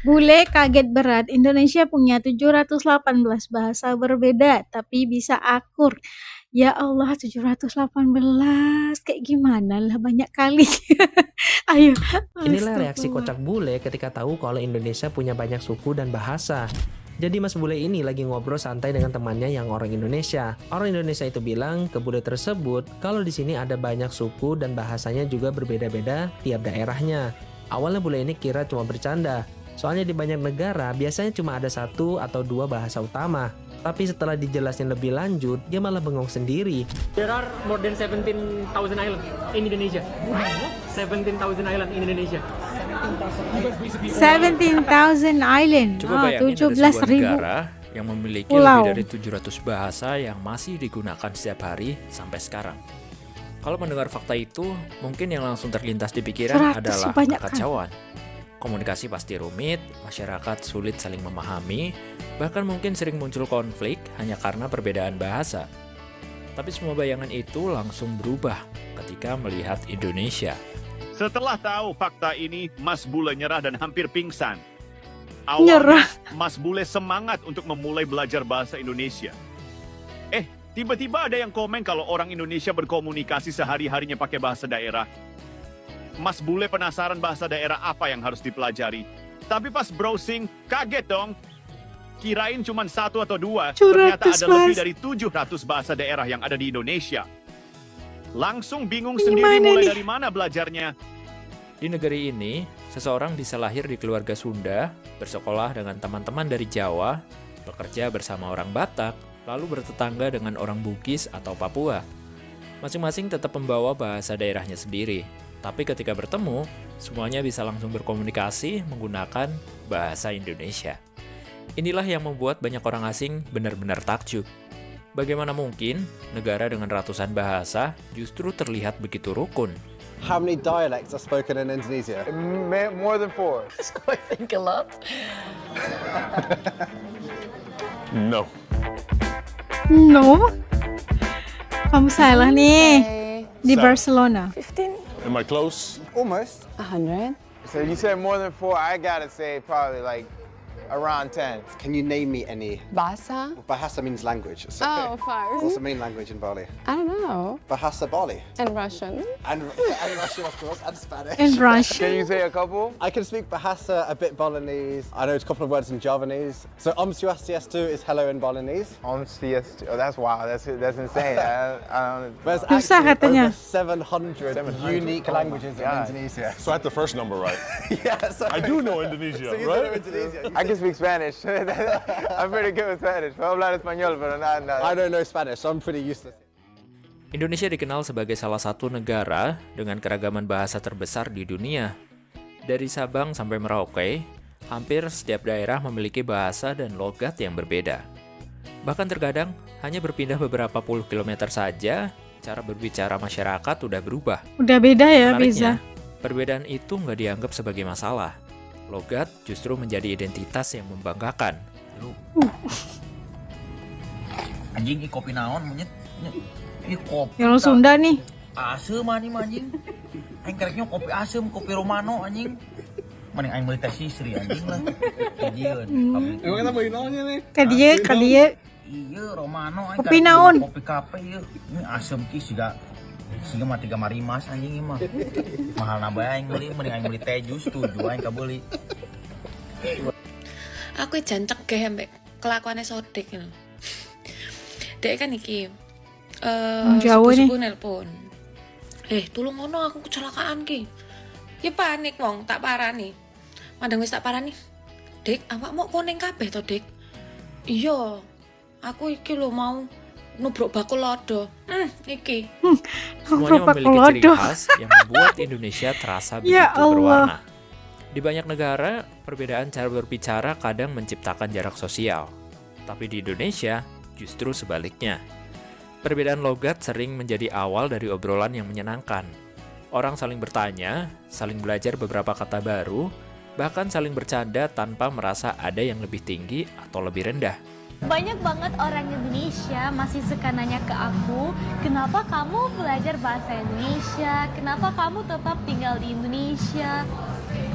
Bule kaget berat, Indonesia punya 718 bahasa berbeda, tapi bisa akur. Ya Allah, 718, kayak gimana lah, banyak kali. Ayo, Inilah reaksi astagfirullah. kocak bule ketika tahu kalau Indonesia punya banyak suku dan bahasa. Jadi Mas Bule ini lagi ngobrol santai dengan temannya yang orang Indonesia. Orang Indonesia itu bilang ke bule tersebut kalau di sini ada banyak suku dan bahasanya juga berbeda-beda tiap daerahnya. Awalnya bule ini kira cuma bercanda. Soalnya di banyak negara biasanya cuma ada 1 atau 2 bahasa utama. Tapi setelah dijelasin lebih lanjut, dia malah bengong sendiri. There are more than 17,000 islands in Indonesia. 17,000 islands in Indonesia. 17,000 island. Coba bayangin ada sebuah 17.000 negara yang memiliki pulau. lebih dari 700 bahasa yang masih digunakan setiap hari sampai sekarang. Kalau mendengar fakta itu, mungkin yang langsung terlintas di pikiran 100 adalah banyak kan? kekacauan. Komunikasi pasti rumit, masyarakat sulit saling memahami, bahkan mungkin sering muncul konflik hanya karena perbedaan bahasa. Tapi semua bayangan itu langsung berubah ketika melihat Indonesia. Setelah tahu fakta ini, Mas Bule nyerah dan hampir pingsan. Nyerah. Awalnya, Mas Bule semangat untuk memulai belajar bahasa Indonesia. Tiba-tiba ada yang komen kalau orang Indonesia berkomunikasi sehari-harinya pakai bahasa daerah. Mas Bule penasaran bahasa daerah apa yang harus dipelajari. Tapi pas browsing, kaget dong. Kirain cuma 1 atau 2, ternyata ada lebih dari 700 bahasa daerah yang ada di Indonesia. Langsung bingung sendiri mulai dari mana belajarnya. Di negeri ini, seseorang bisa lahir di keluarga Sunda, bersekolah dengan teman-teman dari Jawa, bekerja bersama orang Batak, lalu bertetangga dengan orang Bugis atau Papua. Masing-masing tetap membawa bahasa daerahnya sendiri. Tapi ketika bertemu, semuanya bisa langsung berkomunikasi menggunakan bahasa Indonesia. Inilah yang membuat banyak orang asing benar-benar takjub. Bagaimana mungkin negara dengan ratusan bahasa justru terlihat begitu rukun? How many dialects are spoken in Indonesia? More than 4. I think a lot. No. No? Kamu salah nih. Di Barcelona. 15? Am I close? Almost. 100? So you said more than 4. I gotta say probably like around 10. Can you name me any? Bahasa? Bahasa means language. So Oh, far. what's the main language in Bali? I don't know. Bahasa Bali. And Russian? And Russian, of course, and Spanish. In Can Russia. you say a couple? I can speak Bahasa, a bit Balinese. I know a couple of words in Javanese. So Swastiastu is hello in Balinese. CS2. Oh, that's wow. That's insane. I don't. There's Susah actually katanya. over 700 unique languages in God. Indonesia. So I had the first number right. Yeah, so I do know Indonesia, So you know right? Indonesia. I can speak Spanish. I'm pretty good with Spanish. Puedo hablar español, pero nada. I don't know Spanish, so I'm pretty useless. Indonesia dikenal sebagai salah satu negara dengan keragaman bahasa terbesar di dunia. Dari Sabang sampai Merauke, hampir setiap daerah memiliki bahasa dan logat yang berbeda. Bahkan terkadang hanya berpindah beberapa puluh kilometer saja, cara berbicara masyarakat udah berubah. Udah beda ya, Menariknya, bisa. perbedaan itu nggak dianggap sebagai masalah. Logat justru menjadi identitas yang membanggakan. Anjing ini kopi naon monyet. Ini kopi. Yang Sunda nih. Asem anjing. Aing kereknya kopi asem, kopi Romano anjing. Mending aing meuli teh Sisri anjing lah. Kijieun. Kadieu. Iya Romano aing Kopi karek naon? Kopi kape ieu. Ini asem ki siga mah 3 marimas anjing ieu mah. Mahal nambah aing meuli, mending aing meuli teh jus tujuh aing kabeuli. Aku jancek ge ambek kelakuannya Sodik gitu. Dek kan iki Jawa nih. sepupuku nelpon. Tulung ngono aku kecelakaan ki. Ya panik wong, tak parani. Madang wis tak parani. Dek, awak mau koneng kabeh to, Dek? Iya. Aku iki lho mau nubruk bakul lodo. Iki. Semuanya Nubruk memiliki bakul ciri lodo. khas yang membuat Indonesia terasa Ya begitu Allah. berwarna. Di banyak negara, perbedaan cara berbicara kadang menciptakan jarak sosial. Tapi di Indonesia, justru sebaliknya. Perbedaan logat sering menjadi awal dari obrolan yang menyenangkan. Orang saling bertanya, saling belajar beberapa kata baru, bahkan saling bercanda tanpa merasa ada yang lebih tinggi atau lebih rendah. Banyak banget orang Indonesia masih suka nanya ke aku, kenapa kamu belajar bahasa Indonesia? Kenapa kamu tetap tinggal di Indonesia?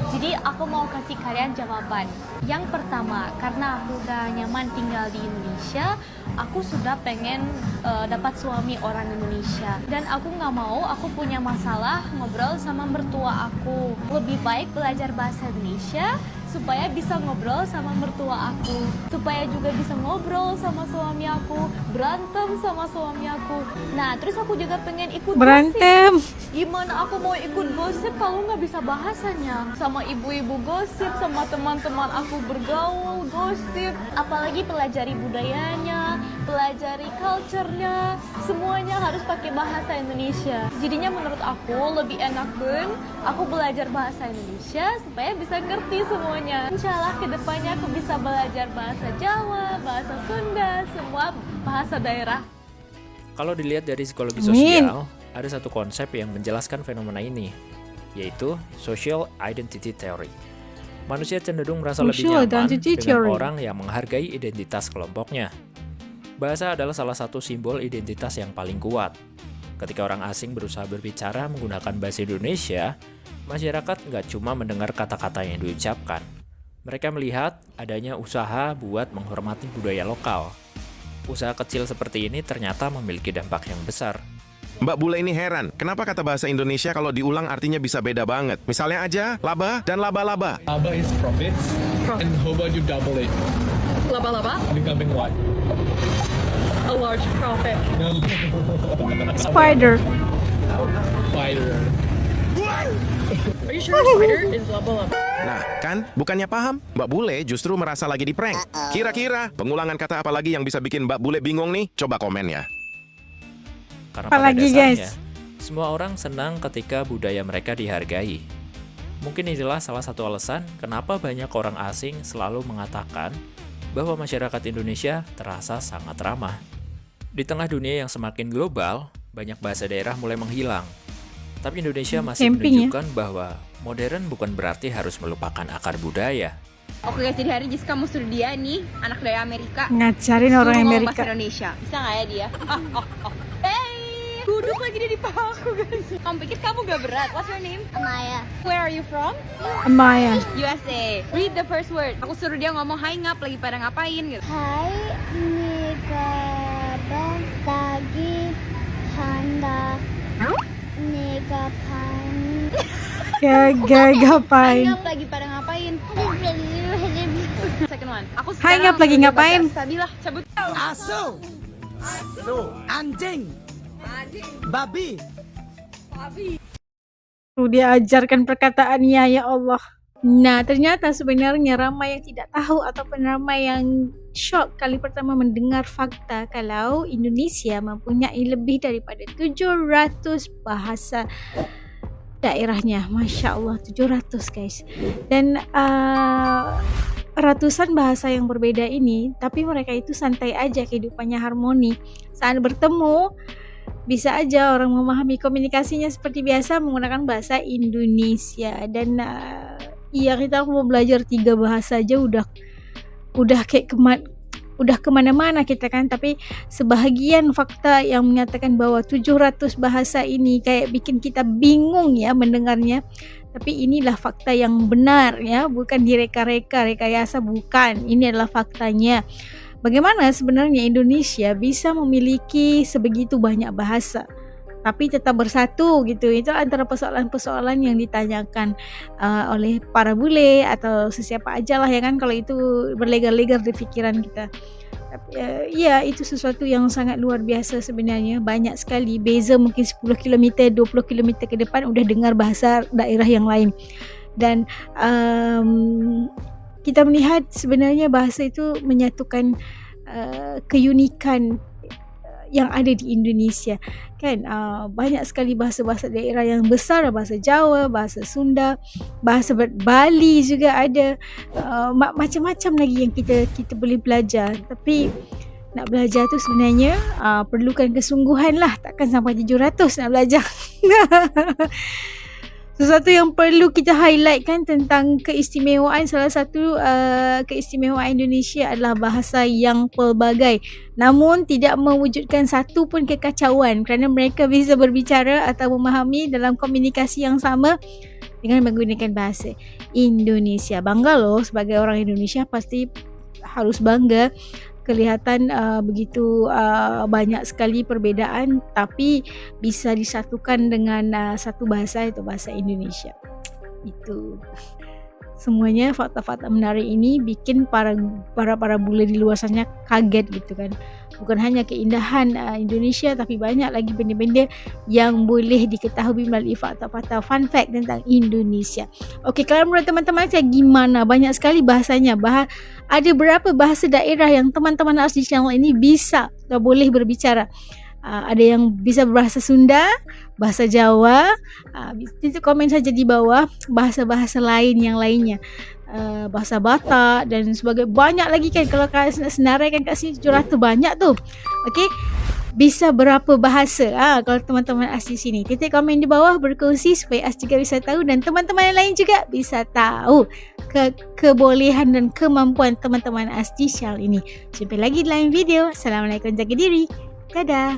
Jadi aku mau kasih kalian jawaban. Yang pertama, karena aku udah nyaman tinggal di Indonesia, aku sudah pengen dapat suami orang Indonesia. Dan aku nggak mau aku punya masalah ngobrol sama mertua aku. Lebih baik belajar bahasa Indonesia supaya bisa ngobrol sama mertua aku, supaya juga bisa ngobrol sama suami aku, berantem sama suami aku. Nah, terus aku juga pengen ikut Berantem. gosip. Gimana aku mau ikut gosip kalau nggak bisa bahasanya? Sama ibu-ibu gosip, sama teman-teman aku bergaul gosip. Apalagi pelajari budayanya, pelajari culture-nya, semuanya harus pakai bahasa Indonesia. Jadinya menurut aku lebih enak kan aku belajar bahasa Indonesia supaya bisa ngerti semuanya. Insya Allah kedepannya aku bisa belajar bahasa Jawa, bahasa Sunda, semua bahasa daerah. Kalau dilihat dari psikologi Amin. sosial, ada satu konsep yang menjelaskan fenomena ini, yaitu Social Identity Theory. Manusia cenderung merasa lebih Social nyaman Identity dengan Theory. orang yang menghargai identitas kelompoknya. Bahasa adalah salah satu simbol identitas yang paling kuat. Ketika orang asing berusaha berbicara menggunakan bahasa Indonesia, masyarakat nggak cuma mendengar kata-kata yang diucapkan. Mereka melihat adanya usaha buat menghormati budaya lokal. Usaha kecil seperti ini ternyata memiliki dampak yang besar. Mbak Bule ini heran, kenapa kata bahasa Indonesia kalau diulang artinya bisa beda banget. Misalnya aja, laba dan laba-laba. Laba is profit, and how about you double it? Laba-laba? Becoming what? A large profit. No. Spider. Spider. Are you sure spider is laba-laba? Nah, kan? Bukannya paham? Mbak Bule justru merasa lagi di prank. Kira-kira pengulangan kata apa lagi yang bisa bikin Mbak Bule bingung nih? Coba komen ya. Karena pada Apalagi, dasarnya, guys? semua orang senang ketika budaya mereka dihargai. Mungkin inilah salah satu alasan kenapa banyak orang asing selalu mengatakan bahwa masyarakat Indonesia terasa sangat ramah. Di tengah dunia yang semakin global, banyak bahasa daerah mulai menghilang. Tapi Indonesia masih Camping ya? menunjukkan bahwa modern bukan berarti harus melupakan akar budaya. Oke guys, jadi hari Jessica mau suruh dia nih, anak dari Amerika, Ngajarin orang suruh ngomong Amerika. bahasa Indonesia. Bisa nggak ya dia? Hey, duduk lagi dia di paha aku guys. Kamu pikir kamu gak berat? What's your name? Amaya. Where are you from? Amaya. USA. Read the first word. Aku suruh dia ngomong hai ngap, lagi pada ngapain gitu. Hai, negara lagi handa negapan. Ngapain? Hai ngap, lagi pada ngapain? Second one. Aku Hai sekarang ngap, lagi suruh dia ngapain? baca. Sabilah, cabut. Anjing. Babi. Tuh dia ajarkan perkataannya, ya Allah. Nah, ternyata sebenarnya ramai yang tidak tahu ataupun ramai yang shock kali pertama mendengar fakta kalau Indonesia mempunyai lebih daripada 700 bahasa daerahnya. Masya Allah, 700 guys. Dan ratusan bahasa yang berbeda ini, tapi mereka itu santai aja, kehidupannya harmoni. Saat bertemu, bisa aja orang memahami komunikasinya seperti biasa menggunakan bahasa Indonesia. Dan iya, kita mau belajar 3 bahasa aja udah kayak kemana-mana kita kan. Tapi sebahagian fakta yang menyatakan bahwa 700 bahasa ini kayak bikin kita bingung ya mendengarnya. Tapi inilah fakta yang benar ya, bukan direka-reka, rekayasa, bukan. Ini adalah faktanya. Bagaimana sebenarnya Indonesia bisa memiliki sebegitu banyak bahasa tapi tetap bersatu gitu. Itu antara persoalan-persoalan yang ditanyakan oleh para bule atau sesiapa aja lah ya kan, kalau itu berlegar-legar di pikiran kita. Tapi ya itu sesuatu yang sangat luar biasa sebenarnya. Banyak sekali beza, mungkin 10 km 20 km ke depan udah dengar bahasa daerah yang lain. Dan kita melihat sebenarnya bahasa itu menyatukan keunikan yang ada di Indonesia kan. Banyak sekali bahasa-bahasa daerah yang besar, bahasa Jawa, bahasa Sunda, bahasa Bali juga ada, macam-macam lagi yang kita boleh belajar. Tapi nak belajar tu sebenarnya perlukan kesungguhan lah, takkan sampai 700 nak belajar. Sesuatu yang perlu kita highlightkan tentang keistimewaan, salah satu keistimewaan Indonesia adalah bahasa yang pelbagai, namun tidak mewujudkan satu pun kekacauan kerana mereka bisa berbicara atau memahami dalam komunikasi yang sama dengan menggunakan bahasa Indonesia. Bangga loh, sebagai orang Indonesia pasti harus bangga. Kelihatan begitu banyak sekali perbedaan tapi bisa disatukan dengan satu bahasa, itu bahasa Indonesia. Itu semuanya fakta-fakta menarik ini bikin para bule di luar sana kaget gitu kan. Bukan hanya keindahan Indonesia tapi banyak lagi benda-benda yang boleh diketahui melalui fakta-fakta fun fact tentang Indonesia. Okey, kalau menurut teman-teman saya gimana? Banyak sekali bahasanya. Ada berapa bahasa daerah yang teman-teman Asdi Channel ini bisa atau boleh berbicara? Ada yang bisa berbahasa Sunda, bahasa Jawa, itu komen saja di bawah. Bahasa-bahasa lain yang lainnya, bahasa Batak dan sebagainya, banyak lagi kan. Kalau senarai kan kat sini 700 banyak tu. Okey, bisa berapa bahasa? Kalau teman-teman Asdi sini, titik komen di bawah, berkongsi supaya Asdi juga bisa tahu dan teman-teman yang lain juga bisa tahu kebolehan dan kemampuan teman-teman Asdi Channel ini. Jumpa lagi di lain video. Assalamualaikum, jaga diri. Dadah.